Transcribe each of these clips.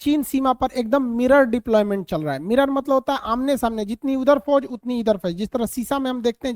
चीन सीमा पर एकदम मिरर डिप्लॉयमेंट चल रहा है। मिरर मतलब होता है आमने सामने, जितनी उधर फौज उतनी इधर फौज, जिस तरह शीशा में हम देखते हैं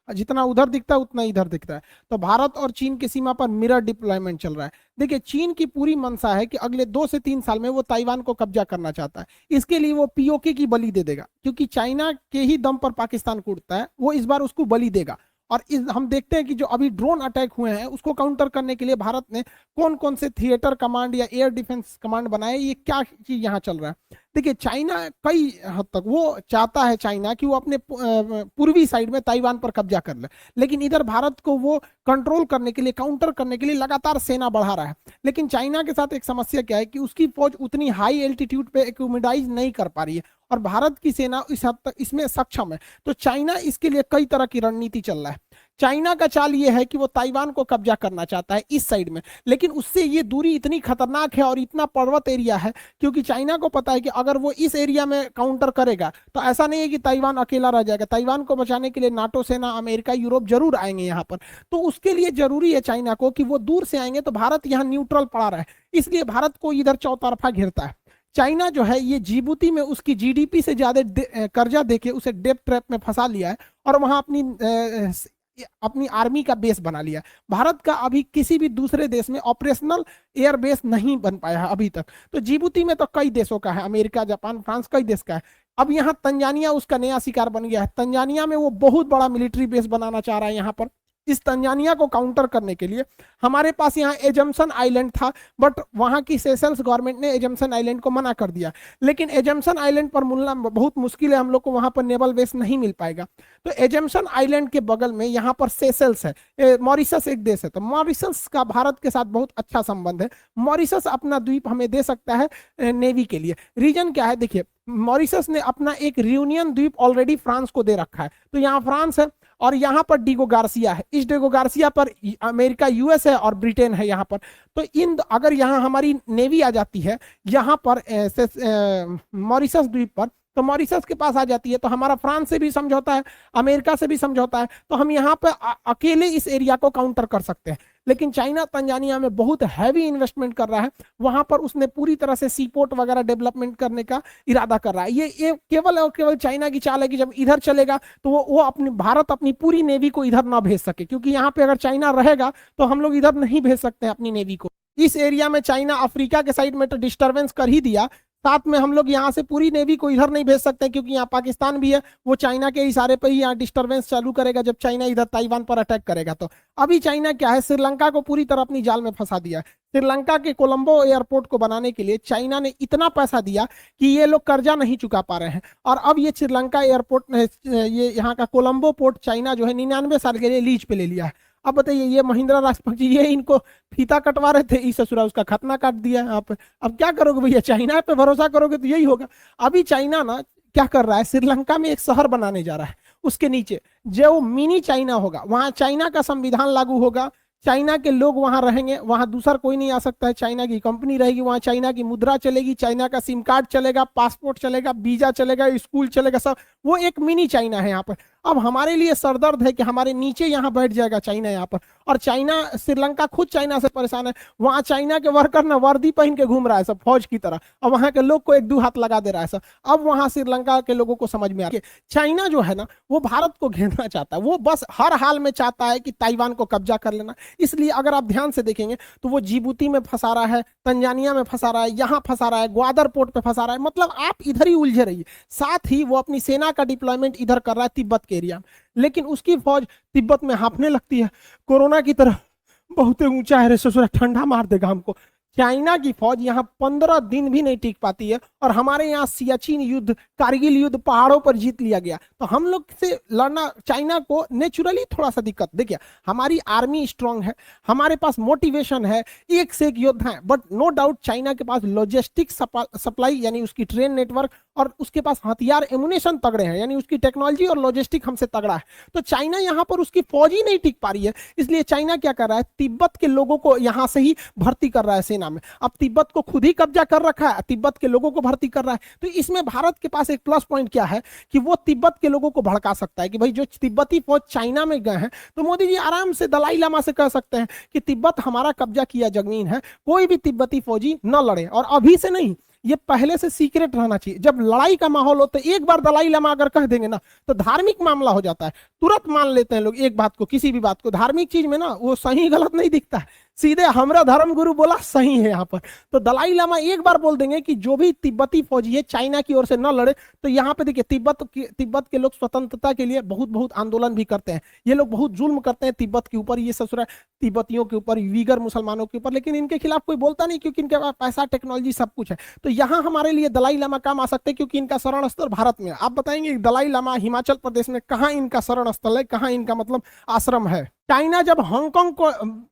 जितना उधर दिखता है उतना इधर दिखता है। तो भारत और चीन की सीमा पर मिरर डिप्लॉयमेंट चल रहा है। देखिए, चीन की पूरी मंशा है कि अगले 2 से 3 साल में वो ताइवान को कब्जा करना चाहता है। इसके लिए वो पीओके की बलि दे देगा, क्योंकि चाइना के ही दम पर पाकिस्तान को उठता है, वो इस बार उसको बलि देगा। और हम देखते हैं कि जो अभी ड्रोन अटैक हुए हैं उसको काउंटर करने के लिए भारत ने कौन कौन से थिएटर कमांड या एयर डिफेंस कमांड बनाए, ये क्या चीज यहाँ चल रहा है। देखिए, चाइना कई हद तक वो चाहता है, चाइना कि वो अपने पूर्वी साइड में ताइवान पर कब्जा कर ले, लेकिन इधर भारत को वो कंट्रोल करने के लिए, काउंटर करने के लिए लगातार सेना बढ़ा रहा है। लेकिन चाइना के साथ एक समस्या क्या है कि उसकी फौज उतनी हाई एल्टीट्यूड पे एक्यूमिडाइज नहीं कर पा रही है, और भारत की सेना इस हद तक इसमें सक्षम है। तो चाइना इसके लिए कई तरह की रणनीति चल रहा है। चाइना का चाल ये है कि वो ताइवान को कब्जा करना चाहता है इस साइड में, लेकिन उससे ये दूरी इतनी खतरनाक है और इतना पर्वत एरिया है, क्योंकि चाइना को पता है कि अगर वो इस एरिया में काउंटर करेगा तो ऐसा नहीं है कि ताइवान अकेला रह जाएगा। ताइवान को बचाने के लिए नाटो सेना, अमेरिका, यूरोप जरूर आएंगे यहाँ पर। तो उसके लिए जरूरी है चाइना को कि वो दूर से आएंगे तो भारत यहाँ न्यूट्रल पड़ा रहे, इसलिए भारत को इधर चौतरफा घेरता है। चाइना जो है ये जिबूती में उसकी जीडीपी से ज्यादा कर्जा देके उसे डेप ट्रैप में फंसा लिया है, और वहां अपनी आर्मी का बेस बना लिया। भारत का अभी किसी भी दूसरे देश में ऑपरेशनल एयर बेस नहीं बन पाया है अभी तक। तो जिबूती में तो कई देशों का है, अमेरिका, जापान, फ्रांस, कई देश का है। अब यहाँ तंजानिया उसका नया शिकार बन गया है। तंजानिया में वो बहुत बड़ा मिलिट्री बेस बनाना चाह रहा है यहाँ पर। इस तंजानिया को काउंटर करने के लिए हमारे पास यहाँ एजम्पशन आइलैंड था, बट वहां की सेशल्स गवर्नमेंट ने एजम्पशन आइलैंड को मना कर दिया। लेकिन एजम्पशन आइलैंड पर मिलना बहुत मुश्किल है, हम लोग को वहां पर नेवल बेस नहीं मिल पाएगा। तो एजम्पशन आइलैंड के बगल में यहाँ पर सेशल्स है, मॉरिशस एक देश है, तो मॉरिशस का भारत के साथ बहुत अच्छा संबंध है। मॉरिशस अपना द्वीप हमें दे सकता है नेवी के लिए। रीजन क्या है, देखिए, मॉरिशस ने अपना एक रियूनियन द्वीप ऑलरेडी फ्रांस को दे रखा है। तो यहाँ फ्रांस है और यहाँ पर डिगो गार्सिया है। इस डिगो गार्सिया पर अमेरिका, यूएस है और ब्रिटेन है यहाँ पर। तो अगर यहाँ हमारी नेवी आ जाती है यहाँ पर मॉरिशस द्वीप पर, तो मॉरिशस के पास आ जाती है, तो हमारा फ्रांस से भी समझौता है, अमेरिका से भी समझौता है, तो हम यहाँ पर अकेले इस एरिया को काउंटर कर सकते हैं। लेकिन चाइना तंजानिया में बहुत हैवी इन्वेस्टमेंट कर रहा है, वहां पर उसने पूरी तरह से सीपोर्ट वगैरह डेवलपमेंट करने का इरादा कर रहा है। ये केवल और केवल चाइना की चाल है कि जब इधर चलेगा तो वो भारत अपनी पूरी नेवी को इधर ना भेज सके, क्योंकि यहाँ पे अगर चाइना रहेगा तो हम लोग इधर नहीं भेज सकते हैं अपनी नेवी को। इस एरिया में चाइना अफ्रीका के साइड में तो डिस्टर्बेंस कर ही दिया, साथ में हम लोग यहाँ से पूरी नेवी को इधर नहीं भेज सकते, क्योंकि यहाँ पाकिस्तान भी है, वो चाइना के इशारे पर ही यहाँ डिस्टर्बेंस चालू करेगा जब चाइना इधर ताइवान पर अटैक करेगा। तो अभी चाइना क्या है, श्रीलंका को पूरी तरह अपनी जाल में फंसा दिया। श्रीलंका के कोलंबो एयरपोर्ट को बनाने के लिए चाइना ने इतना पैसा दिया कि ये लोग कर्जा नहीं चुका पा रहे हैं, और अब ये श्रीलंका एयरपोर्ट, ये यहाँ का कोलंबो पोर्ट चाइना जो है 99 साल के लिए लीज पे ले लिया है। अब बताइए, ये महिंद्रा राजपक्षे ये इनको फीता कटवा रहे थे, इस ससुरा उसका खतना काट दिया है आप। अब क्या करोगे भैया, चाइना पे भरोसा करोगे तो यही होगा। अभी चाइना ना क्या कर रहा है, श्रीलंका में एक शहर बनाने जा रहा है, उसके नीचे जो मिनी चाइना होगा, वहां चाइना का संविधान लागू होगा, चाइना के लोग वहां रहेंगे, वहां दूसरा कोई नहीं आ सकता है, चाइना की कंपनी रहेगी, वहां चाइना की मुद्रा चलेगी, चाइना का सिम कार्ड चलेगा, पासपोर्ट चलेगा, वीजा चलेगा, स्कूल चलेगा, सब। वो एक मिनी चाइना है यहाँ पर। अब हमारे लिए सरदर्द है कि हमारे नीचे यहाँ बैठ जाएगा चाइना यहाँ पर, और चाइना, श्रीलंका खुद चाइना से परेशान है। वहां चाइना के वर्कर ना वर्दी पहन के घूम रहा है सब फौज की तरह, और वहां के लोग को एक दो हाथ लगा दे रहा है सब। अब वहां श्रीलंका के लोगों को समझ में आ गया चाइना जो है ना वो भारत को घेरना चाहता है, वो बस हर हाल में चाहता है कि ताइवान को कब्जा कर लेना। इसलिए अगर आप ध्यान से देखेंगे तो वो जिबूती में फंसा रहा है, तंजानिया में फंसा रहा है, यहाँ फंसा रहा है, ग्वादर पोर्ट पे फंसा रहा है, मतलब आप इधर ही उलझे रहिए। साथ ही वो अपनी सेना का डिप्लॉयमेंट इधर कर रहा है तिब्बत के एरिया में, लेकिन उसकी फौज तिब्बत में हाँफने लगती है कोरोना की तरह, बहुत ऊंचा है रे ससुरा, ठंडा मार देगा हमको। चाइना की फौज यहाँ 15 दिन भी नहीं टिक पाती है, और हमारे यहाँ सियाचिन युद्ध, कारगिल युद्ध पहाड़ों पर जीत लिया गया। तो हम लोग से लड़ना चाइना को नेचुरली थोड़ा सा दिक्कत। देखिए, हमारी आर्मी स्ट्रांग है, हमारे पास मोटिवेशन है, एक से एक योद्धा है, बट नो डाउट चाइना के पास लॉजिस्टिक सप्लाई यानी उसकी ट्रेन नेटवर्क, और उसके पास हथियार एमुनेशन तगड़े हैं, यानी उसकी टेक्नोलॉजी और लॉजिस्टिक हमसे तगड़ा है। तो चाइना यहाँ पर उसकी फौज ही नहीं टिक पा रही है, इसलिए चाइना क्या कर रहा है, तिब्बत के लोगों को यहाँ से ही भर्ती कर रहा है सेना चाइना में। अब तिब्बत को खुद ही कब्जा कर रखा है, तिब्बत के लोगों को भर्ती कर रहा है। तो इसमें भारत के पास एक प्लस पॉइंट क्या है कि वो तिब्बत के लोगों को भड़का सकता है कि भाई जो तिब्बती फौज चाइना में गए हैं, तो मोदी जी आराम से दलाई लामा से कह सकते हैं कि तिब्बत हमारा कब्जा किया जमीन है, कोई भी तिब्बती फौजी न लड़े। और अभी से नहीं, ये पहले से सीक्रेट रहना चाहिए। जब लड़ाई का माहौल हो तो एक बार दलाई लामा अगर कह देंगे ना तो धार्मिक मामला हो जाता है, तुरंत मान लेते हैं लोग एक बात को, किसी भी बात को। धार्मिक चीज में ना वो सही गलत नहीं दिखता है, सीधे हमरा धर्म गुरु बोला सही है यहाँ पर। तो दलाई लामा एक बार बोल देंगे कि जो भी तिब्बती फौजी है चाइना की ओर से न लड़े, तो यहाँ पे देखिए तिब्बत के लोग स्वतंत्रता के लिए बहुत बहुत आंदोलन भी करते हैं, ये लोग बहुत जुल्म करते हैं तिब्बत के ऊपर, ये ससुरा तिब्बतियों के ऊपर, वीगर मुसलमानों के ऊपर, लेकिन इनके खिलाफ कोई बोलता नहीं क्योंकि इनके पास पैसा, टेक्नोलॉजी सब कुछ है। तो यहाँ हमारे लिए दलाई लामा काम आ सकते हैं क्योंकि इनका शरण स्थल भारत में। आप बताएंगे दलाई लामा हिमाचल प्रदेश में कहाँ इनका शरण स्थल है, कहाँ इनका मतलब आश्रम है। चाइना जब हांगकांग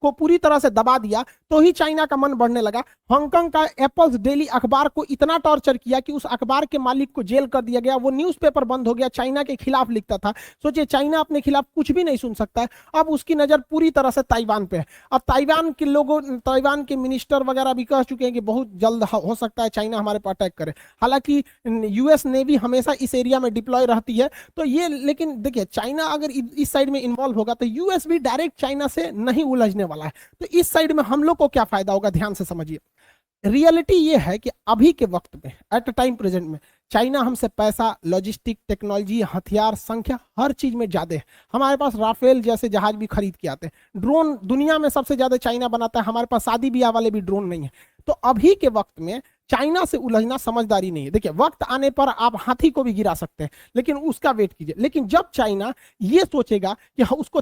को पूरी तरह से दबा दिया तो ही चाइना का मन बढ़ने लगा। हांगकांग का एप्पल्स डेली अखबार को इतना टॉर्चर किया कि उस अखबार के मालिक को जेल कर दिया गया, वो न्यूज़पेपर बंद हो गया, चाइना के खिलाफ लिखता था। सोचिए चाइना अपने खिलाफ कुछ भी नहीं सुन सकता है। अब उसकी नजर पूरी तरह से ताइवान पे है। अब ताइवान के लोगों, ताइवान के मिनिस्टर वगैरह भी कह चुके हैं कि बहुत जल्द हो सकता है चाइना हमारे पर अटैक करे। हालांकि यूएस नेवी हमेशा इस एरिया में डिप्लॉय रहती है, तो ये, लेकिन देखिए चाइना अगर इस साइड में इन्वॉल्व होगा तो यूएस भी डायरेक्ट चाइना से नहीं उलझने वाला है। तो इस साइड में हम लोग को क्या फायदा होगा, ध्यान से समझिए। रियलिटी ये है कि अभी के वक्त में, एट टाइम प्रेजेंट में, चाइना हमसे पैसा, लॉजिस्टिक, टेक्नोलॉजी, हथियार, संख्या, हर चीज में ज्यादा है। हमारे पास राफेल जैसे जहाज भी खरीद के आते हैं, ड्रोन दुनिया में सबसे ज्यादा चाइना बनाता है, हमारे पास शादी ब्याह वाले भी ड्रोन नहीं है। तो अभी के वक्त में चाइना से उलझना समझदारी नहीं है। देखिए वक्त आने पर आप हाथी को भी गिरा सकते हैं, लेकिन उसका वेट कीजिए। लेकिन जब चाइना ये सोचेगा कि उसको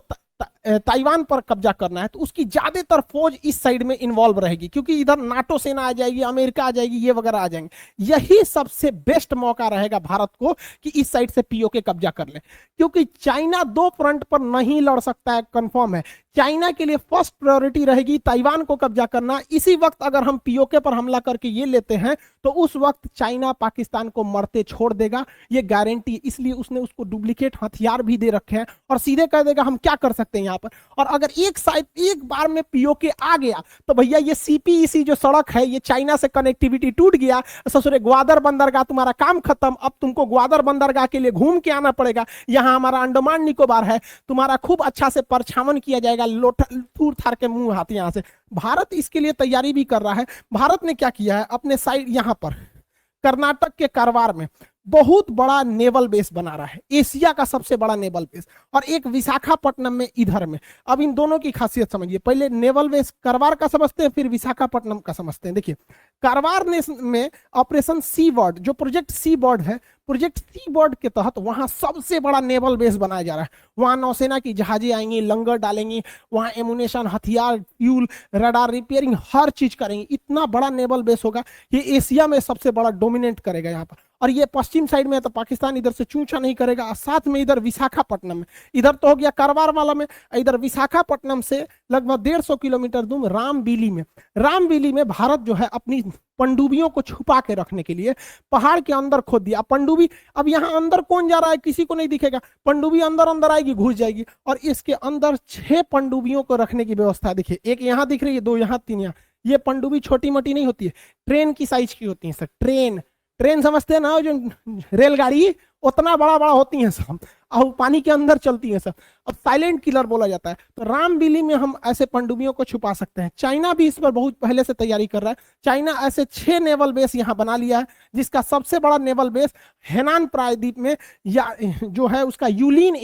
ताइवान पर कब्जा करना है, तो उसकी ज्यादातर फौज इस साइड में इन्वॉल्व रहेगी, क्योंकि इधर नाटो सेना आ जाएगी, अमेरिका आ जाएगी, ये वगैरह आ जाएंगे। यही सबसे बेस्ट मौका रहेगा भारत को कि इस साइड से पीओके कब्जा कर ले, क्योंकि चाइना दो फ्रंट पर नहीं लड़ सकता है, कंफर्म है। चाइना के लिए फर्स्ट प्रायोरिटी रहेगी ताइवान को कब्जा करना। इसी वक्त अगर हम पीओके पर हमला करके ये लेते हैं तो उस वक्त चाइना पाकिस्तान को मरते छोड़ देगा, ये गारंटी। इसलिए उसने उसको डुप्लीकेट हथियार भी दे रखे हैं और सीधे कह देगा हम क्या कर सकते हैं यहाँ पर। और अगर एक बार में पीओके आ गया तो भैया ये सीपीईसी जो सड़क है, ये चाइना से कनेक्टिविटी टूट गया, ससुरे ग्वादर बंदरगाह तुम्हारा काम खत्म। अब तुमको ग्वादर बंदरगाह के लिए घूम के आना पड़ेगा। यहाँ हमारा अंडमान निकोबार है, तुम्हारा खूब अच्छा से परछावन किया जाएगा, थूर थार के मुंह हाथ। यहाँ से भारत इसके लिए तैयारी भी कर रहा है। भारत ने क्या किया है, अपने साइड यहाँ पर कर्नाटक के कारवार में बहुत बड़ा नेवल बेस बना रहा है, एशिया का सबसे बड़ा नेवल बेस, और एक विशाखापट्टनम में इधर में। अब इन दोनों की खासियत समझिए। पहले नेवल बेस कारवार का समझते हैं, फिर विशाखापट्टनम का समझते हैं। देखिए कारवार में ऑपरेशन सी बर्ड, जो प्रोजेक्ट सी बर्ड है, प्रोजेक्ट सी बर्ड के तहत वहां सबसे बड़ा नेवल बेस बनाया जा रहा है। वहां नौसेना की जहाजें आएंगी, लंगर डालेंगी, वहां एमुनेशन, हथियार, फ्यूल, रडार रिपेयरिंग, हर चीज करेंगे। इतना बड़ा नेवल बेस होगा, ये एशिया में सबसे बड़ा डोमिनेट करेगा यहाँ पर। और ये पश्चिम साइड में है तो पाकिस्तान इधर से चूचा नहीं करेगा। साथ में इधर विशाखापट्टनम में, इधर तो हो गया कारवार वाला में, इधर विशाखापट्टनम से लगभग 150 किलोमीटर दूर रामबीली में भारत जो है अपनी पनडुब्बियों को छुपा के रखने के लिए पहाड़ के अंदर खोद दिया। पनडुब्बी, अब यहाँ अंदर कौन जा रहा है किसी को नहीं दिखेगा, पनडुब्बी अंदर आएगी, घुस जाएगी, और इसके अंदर 6 पनडुब्बियों को रखने की व्यवस्था। देखिए एक यहाँ दिख रही है, 2 यहाँ, 3 यहाँ। ये पनडुब्बी छोटी मोटी नहीं होती है, ट्रेन की साइज की होती है सर। ट्रेन समझते हैं ना, जो रेलगाड़ी उतना बड़ा होती है सब, और पानी के अंदर चलती है सब। अब साइलेंट किलर बोला जाता है। तो रामबीली में हम ऐसे पनडुब्बियों को छुपा सकते हैं। चाइना भी इस पर बहुत पहले से तैयारी कर रहा है। चाइना ऐसे 6 नेवल बेस यहाँ बना लिया है, जिसका सबसे बड़ा नेवल बेस हेनान प्रायद्वीप में, या जो है उसका यूलिन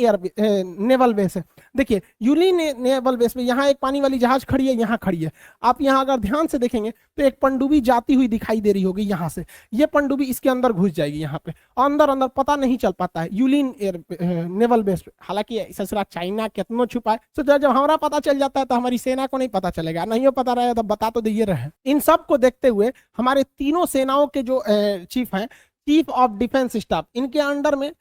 नेवल बेस है। देखिए यूलिन नेवल बेस में यहाँ एक पानी वाली जहाज खड़ी है, यहाँ खड़ी है। आप यहाँ अगर ध्यान से देखेंगे तो एक पनडुब्बी जाती हुई दिखाई दे रही होगी यहाँ से। ये पनडुब्बी इसके अंदर घुस जाएगी यहाँ पे, अंदर पता नहीं चल पाता है यूलिन नेवल बेस। हालांकि ससुरा चाइना कितना छुपा है, तो जब हमारा पता चल जाता है तो हमारी सेना को नहीं पता चलेगा, नहीं हो पता रहेगा तो बता तो दिए रहे। इन सब को देखते हुए हमारे तीनों सेनाओं के जो चीफ हैं, चीफ ऑफ डिफेंस स्टाफ, इनके अंडर में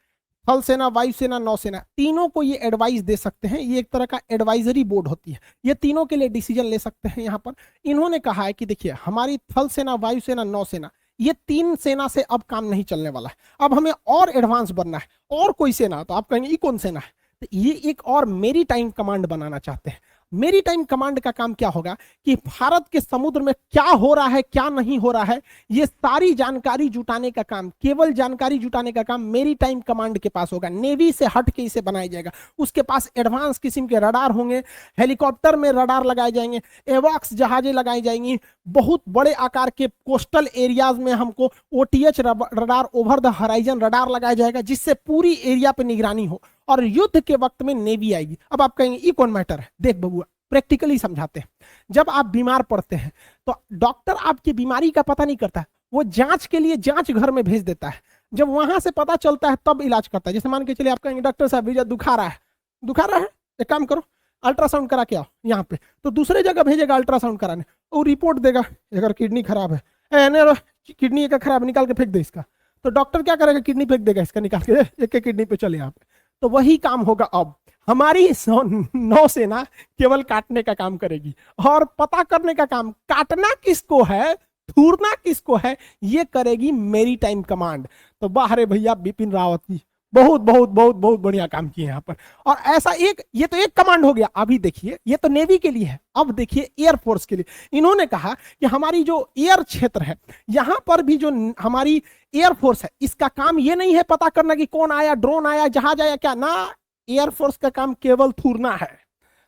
थल सेना, वायुसेना, नौसेना, तीनों को ये एडवाइस दे सकते हैं। ये एक तरह का एडवाइजरी बोर्ड होती है, ये तीनों के लिए डिसीजन ले सकते हैं। यहाँ पर इन्होंने कहा है कि देखिए हमारी थल सेना, वायुसेना, नौसेना, ये 3 सेना से अब काम नहीं चलने वाला है। अब हमें और एडवांस बनना है, और कोई सेना। तो आप कहेंगे ये कौन सेना है, तो ये एक और मेरी टाइम कमांड बनाना चाहते हैं। मेरी टाइम कमांड का काम क्या होगा कि भारत के समुद्र में क्या हो रहा है क्या नहीं हो रहा है, ये सारी जानकारी जुटाने का काम, केवल जानकारी जुटाने का काम मेरी टाइम कमांड के पास होगा। नेवी से हट के इसे बनाया जाएगा। उसके पास एडवांस किस्म के रडार होंगे, हेलीकॉप्टर में रडार लगाए जाएंगे, एवॉक्स जहाजें लगाई जाएंगी, बहुत बड़े आकार के कोस्टल एरियाज में हमको OTH radar, over the horizon radar लगाया जाएगा, जिससे पूरी एरिया पे निगरानी हो। और युद्ध के वक्त में नेवी आएगी। अब आप कहेंगे ये कौन मैटर है? देख बबुआ, प्रैक्टिकली समझाते हैं। जब आप बीमार पड़ते हैं तो डॉक्टर आपकी बीमारी का पता नहीं करता, वो जांच के लिए जांच घर में भेज देता है। जब वहां से पता चलता है तब इलाज करता है। जैसे मान के चलिए आप कहेंगे डॉक्टर साहब भैया दुखा रहा है, दुखा रहा है, एक काम करो अल्ट्रासाउंड करा के आओ यहाँ पे, तो दूसरे जगह भेजेगा अल्ट्रासाउंड कराने, वो रिपोर्ट देगा अगर किडनी खराब है, किडनी का खराब, निकाल के फेंक दे इसका। तो डॉक्टर क्या करेगा? किडनी फेंक देगा इसका, निकाल के एक एक किडनी पे चले यहाँ पे। तो वही काम होगा अब। हमारी नौसेना केवल काटने का काम करेगी और पता करने का काम, काटना किसको है, थूरना किसको है, ये करेगी मेरी टाइम कमांड। तो बाहर भैया बिपिन रावत जी बहुत बहुत बहुत बहुत बढ़िया काम किए यहाँ पर। और ऐसा एक, ये तो एक कमांड हो गया। अभी देखिए, ये तो नेवी के लिए है, अब देखिए एयरफोर्स के लिए। इन्होंने कहा कि हमारी जो एयर क्षेत्र है, यहां पर भी जो हमारी एयरफोर्स है, इसका काम ये नहीं है पता करना कि कौन आया, ड्रोन आया, जहाज आया, क्या ना। एयरफोर्स का काम केवल थूरना है,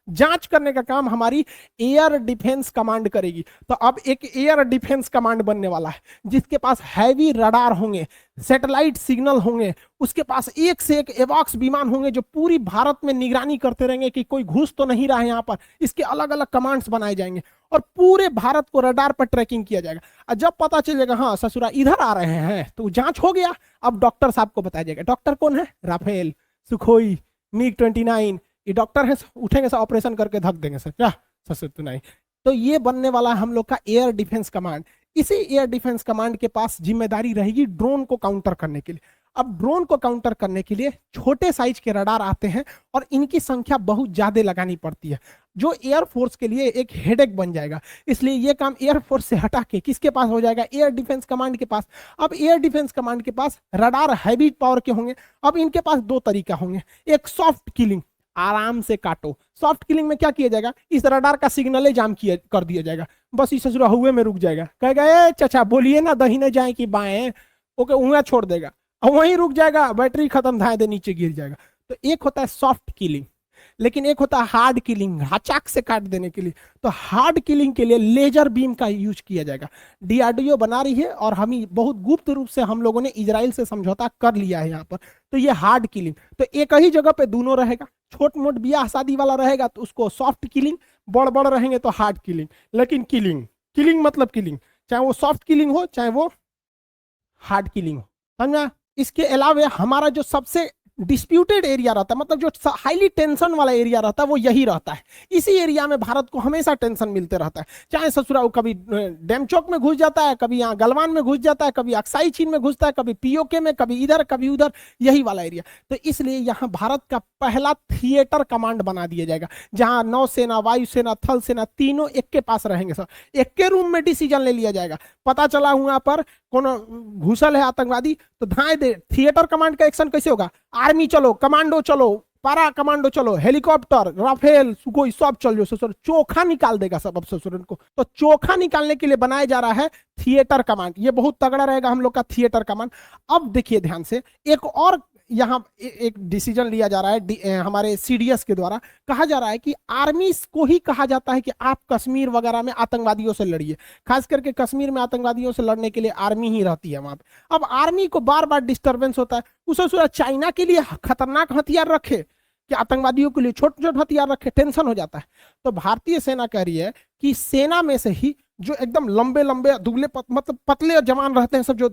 जांच करने का काम हमारी एयर डिफेंस कमांड करेगी। तो अब एक एयर डिफेंस कमांड बनने वाला है, जिसके पास हैवी रडार होंगे, सैटेलाइट सिग्नल होंगे, उसके पास एक से एक एवॉक्स विमान होंगे जो पूरी भारत में निगरानी करते रहेंगे कि कोई घुस तो नहीं रहा है यहाँ पर। इसके अलग अलग कमांड्स बनाए जाएंगे और पूरे भारत को रडार पर ट्रैकिंग किया जाएगा। और जब पता चलेगा हाँ ससुरा इधर आ रहे हैं, तो जांच हो गया। अब डॉक्टर साहब को बताया जाएगा। डॉक्टर कौन है? राफेल, सुखोई, मिग 29, ये डॉक्टर है, उठेंगे सर ऑपरेशन करके धक देंगे सर, क्या सर तो नहीं। तो ये बनने वाला है हम लोग का एयर डिफेंस कमांड। इसी एयर डिफेंस कमांड के पास जिम्मेदारी रहेगी ड्रोन को काउंटर करने के लिए। अब ड्रोन को काउंटर करने के लिए छोटे साइज के रडार आते हैं और इनकी संख्या बहुत ज्यादा लगानी पड़ती है, जो एयरफोर्स के लिए एक हेडेक बन जाएगा। इसलिए ये काम एयरफोर्स से हटा के किसके पास हो जाएगा? एयर डिफेंस कमांड के पास। अब एयर डिफेंस कमांड के पास रडार हैवी पावर के होंगे। अब इनके पास दो तरीका होंगे, एक सॉफ्ट किलिंग, आराम से काटो। सॉफ्ट किलिंग में क्या किया जाएगा? इस रडार का सिग्नल जाम किया कर दिया जाएगा, बस इस ससुरा हुए में रुक जाएगा, कहेगा ए चाचा बोलिए ना दहीने जाए कि बाएं, ओके उंगलियां छोड़ देगा और वहीं रुक जाएगा, बैटरी खत्म, धाए दे नीचे गिर जाएगा। तो एक होता है सॉफ्ट किलिंग, लेकिन एक होता है हार्ड किलिंग, चाक से काट देने के लिए। तो हार्ड किलिंग के लिए लेजर बीम का यूज किया जाएगा। डीआरडीओ बना रही है और हम बहुत गुप्त रूप से हम लोगों ने इजराइल से समझौता कर लिया है यहाँ पर। तो ये हार्ड किलिंग, तो एक ही जगह पे दोनों रहेगा। छोट मोट ब्याह शादी वाला रहेगा तो उसको सॉफ्ट किलिंग, बड़ बड़ रहेंगे तो हार्ड किलिंग। लेकिन किलिंग, किलिंग मतलब किलिंग, चाहे वो सॉफ्ट किलिंग हो चाहे वो हार्ड किलिंग हो, समझा। इसके अलावा हमारा जो सबसे डिस्प्यूटेड एरिया रहता है, मतलब जो हाईली टेंशन वाला एरिया रहता है, वो यही रहता है। इसी एरिया में भारत को हमेशा टेंशन मिलते रहता है। चाहे ससुरा कभी डैम चौक में घुस जाता है, कभी यहाँ गलवान में घुस जाता है, कभी अक्साई चीन में घुसता है, कभी पीओके में, कभी इधर कभी उधर, यही वाला एरिया। तो इसलिए यहाँ भारत का पहला थिएटर कमांड बना दिया जाएगा, जहां नौसेना, वायुसेना, थल सेना तीनों एक के पास रहेंगे सर। एक के रूम में डिसीजन ले लिया जाएगा। पता चला वहां पर कौन घुसल है आतंकवादी, तो धाए दे, थिएटर कमांड का एक्शन कैसे होगा? आर्मी चलो, कमांडो चलो, पारा कमांडो चलो, हेलीकॉप्टर, राफेल, सुखोई सब चल जो ससुर, चोखा निकाल देगा सब अब ससुरन को। तो चोखा निकालने के लिए बनाया जा रहा है थिएटर कमांड। ये बहुत तगड़ा रहेगा हम लोग का थिएटर कमांड। अब देखिए ध्यान से, एक और यहाँ एक डिसीजन लिया जा रहा है हमारे सीडीएस के द्वारा। कहा जा रहा है कि आर्मी को ही कहा जाता है कि आप कश्मीर वगैरह में आतंकवादियों से लड़िए। खास करके कश्मीर में आतंकवादियों से लड़ने के लिए आर्मी ही रहती है वहां पे। अब आर्मी को बार बार डिस्टर्बेंस होता है, उसे चाइना के लिए खतरनाक हथियार रखे कि आतंकवादियों के लिए छोटे छोटे हथियार रखे, टेंशन हो जाता है। तो भारतीय सेना कह रही है कि सेना में से ही जो एकदम लंबे लंबे दुबले मतलब पतले जवान रहते हैं सब, जो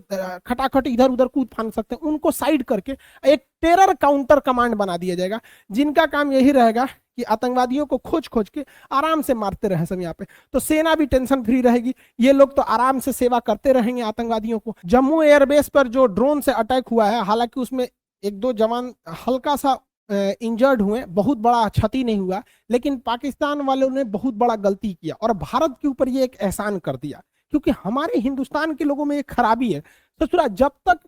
खटाखट इधर उधर कूद फान सकते हैं, उनको साइड करके एक टेरर काउंटर कमांड बना दिया जाएगा, जिनका काम यही रहेगा कि आतंकवादियों को खोज खोज के आराम से मारते रहे सब यहाँ पे। तो सेना भी टेंशन फ्री रहेगी, ये लोग तो आराम से सेवा करते रहेंगे आतंकवादियों को। जम्मू एयरबेस पर जो ड्रोन से अटैक हुआ है, हालांकि उसमें एक दो जवान हल्का सा इंजर्ड हुए, बहुत बड़ा क्षति नहीं हुआ, लेकिन पाकिस्तान वालों ने बहुत बड़ा गलती किया और भारत के ऊपर ये एक एहसान कर दिया, क्योंकि हमारे हिंदुस्तान के लोगों में एक खराबी है ससुरा, जब तक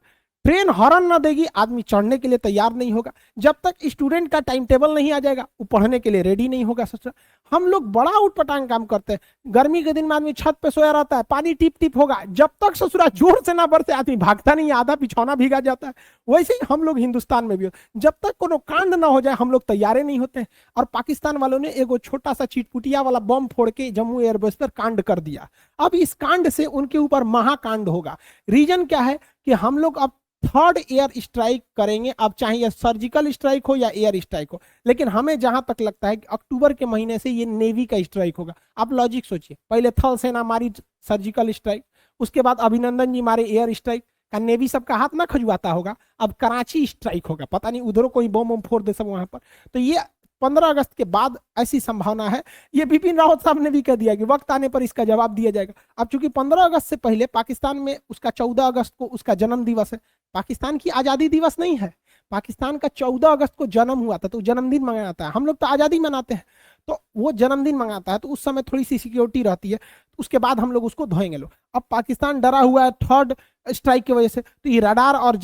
ट्रेन हॉर्न ना देगी, आदमी चढ़ने के लिए तैयार नहीं होगा। जब तक स्टूडेंट का टाइम टेबल नहीं आ जाएगा, वो पढ़ने के लिए रेडी नहीं होगा। सच हम लोग बड़ा उटपटांग काम करते हैं। गर्मी के दिन में आदमी छत पे सोया रहता है, पानी टिप टिप होगा, जब तक ससुरा जोर से ना बरसे आदमी भागता नहीं, आधा बिछौना भीगा जाता है। वैसे ही हम लोग हिंदुस्तान में भी जब तक कोनो कांड ना हो जाए हम लोग तैयारे नहीं होते हैं। और पाकिस्तान वालों ने एगो छोटा सा चिटपुटिया वाला बम फोड़ के जम्मू एयरबेस पर कांड कर दिया। अब इस कांड से उनके ऊपर महाकांड होगा। रीजन क्या है कि हम लोग अब थर्ड एयर स्ट्राइक करेंगे, अब चाहे यह सर्जिकल स्ट्राइक हो या एयर स्ट्राइक हो। लेकिन हमें जहां तक लगता है कि अक्टूबर के महीने से ये नेवी का स्ट्राइक होगा। आप लॉजिक सोचिए, पहले थल सेना मारी सर्जिकल स्ट्राइक, उसके बाद अभिनंदन जी मारे एयर स्ट्राइक, का नेवी सबका हाथ ना खजुआता होगा। अब कराची स्ट्राइक होगा, पता नहीं उधरों कोई बम बम फोड़ दे सब वहां पर। तो ये 15 अगस्त के बाद ऐसी संभावना है। ये बिपिन रावत साहब ने भी कह दिया कि वक्त आने पर इसका जवाब दिया जाएगा। अब चूंकि 15 अगस्त से पहले पाकिस्तान में उसका 14 अगस्त को उसका जन्म दिवस है। पाकिस्तान की आजादी दिवस नहीं है, पाकिस्तान का 14 अगस्त को जन्म हुआ था, तो जन्मदिन मनाता है। हम लोग तो आजादी मनाते हैं, तो वो जन्मदिन मंगाता है, तो उस समय थोड़ी सी सिक्योरिटी रहती है। उसके बाद हम लोग उसको धोएंगे लोग। अब पाकिस्तान डरा हुआ है थर्ड स्ट्राइक की वजह से, तो ये रडार और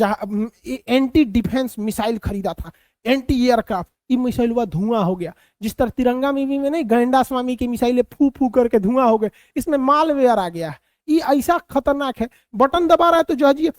एंटी डिफेंस मिसाइल खरीदा था, एंटी एयरक्राफ्ट। ये मिसाइल हुआ धुआं हो गया, जिस तरह तिरंगा मूवी में नहीं गैंडा स्वामी की मिसाइलें फू फू करके धुआं हो गए, इसमें मालवेयर आ गया है। ये ऐसा खतरनाक है, बटन दबा रहा है तो जो है जी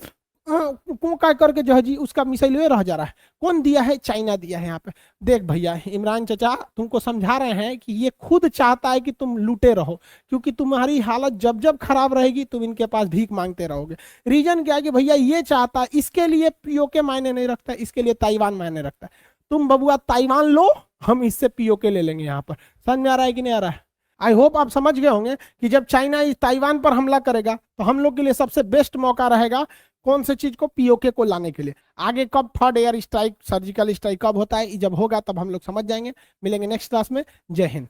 को का करके जो है जी उसका मिसाइल रह जा रहा है। कौन दिया है? चाइना दिया है। यहाँ पे देख भैया, इमरान चचा तुमको समझा रहे हैं कि ये खुद चाहता है कि तुम लूटे रहो, क्योंकि तुम्हारी हालत जब जब खराब रहेगी तुम इनके पास भीख मांगते रहोगे। रीजन क्या है कि भैया ये चाहता है, इसके लिए पीओके मायने नहीं रखता, इसके लिए ताइवान मायने रखता है। तुम बबुआ ताइवान लो, हम इससे पीओके ले लेंगे। यहाँ पर समझ में आ रहा है कि नहीं आ रहा है? आई होप आप समझ गए होंगे कि जब चाइना इस ताइवान पर हमला करेगा तो हम लोग के लिए सबसे बेस्ट मौका रहेगा कौन से चीज को, पीओके को लाने के लिए। आगे कब third air strike surgical strike कब होता है, जब होगा तब हम लोग समझ जाएंगे। मिलेंगे नेक्स्ट क्लास में। जय हिंद।